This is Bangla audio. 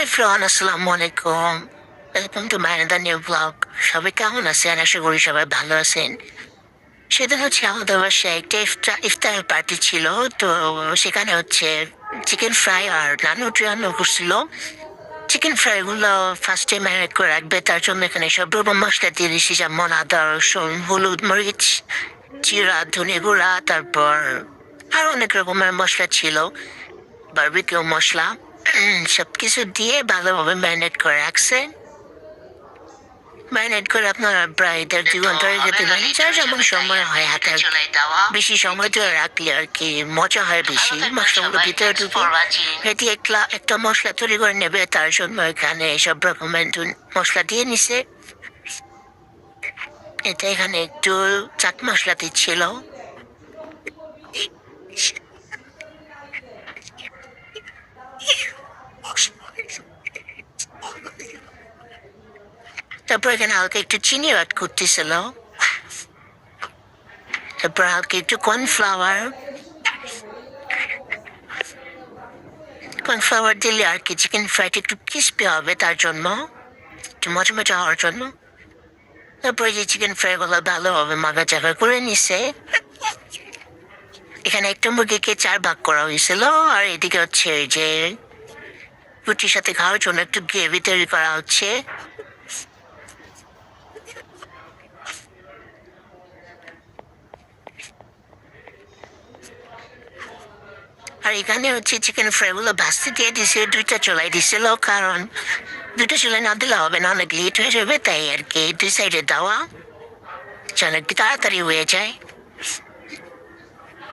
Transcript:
everyone, আসসালামু আলাইকুম। Welcome to my another new blog. সবাই কেমন আছেন? আশা করি সবাই ভালো আছেন। সেদিন হচ্ছে আমাদের বাসায় একটা ইফতার পার্টি ছিল। তো সেখানে হচ্ছে চিকেন ফ্রাই আর নানুটি রান্না করছিল। চিকেন ফ্রাইগুলো ফার্স্টে ম্যারিনেট করে রাখবে, তার জন্য এখানে সব রকম মশলা দিয়ে দিয়েছি, যেমন আদা, রসুন, হলুদ, মরিচ, জিরা, ধনে গুঁড়া, তারপর আরও অনেক রকমের মশলা ছিল, বারবিকিউ মশলা। সবকিছু দিয়ে ভালোভাবে ম্যারিনেট করে রাখছে। ম্যারিনেট করে আপনারা প্রায় 1.5 ঘন্টা রেখে দেবেন, যার যেমন সময় হয় হাতে। বেশি সময় ধরে রাখলে আর কি মজা হয় বেশি, মশলাগুলো ভিতরে ঢুকে। এটি একটা মশলা তৈরি করে নেবে, তার জন্য এখানে সব রকমের মশলা দিয়ে নিছে। এটা এখানে একটু চাট মশলা দিচ্ছিল। তারপর এখানে হালকা একটু চিনি অ্যাড করতেছিল। তারপর হালকা একটু কর্নফ্লাওয়ার দিলে আর কি চিকেন ফ্রাইটা একটু ক্রিস্পি হবে, তার জন্য একটু মজা মজা হওয়ার জন্য। তারপরে যে চিকেন ফ্রাইগুলো ভালোভাবে মাখা চাকা করে নিছে। এখানে একটা মুরগিকে 4 ভাগ করা হয়েছিল, আর এদিকে হচ্ছে যে রুটির সাথে খাওয়ার জন্য একটু গ্রেভি তৈরি করা হচ্ছে। আর এখানে হচ্ছে চিকেন ফ্রাইগুলো ভাজতে দিয়ে দিছে, 2টা চুলাই দিছিল, কারণ 2টা চুলাই না দিলে হবে না, অনেক লেট হয়ে যাবে, তাই আর কি 2 সাইডে দেওয়া যেন একটু তাড়াতাড়ি হয়ে যায়।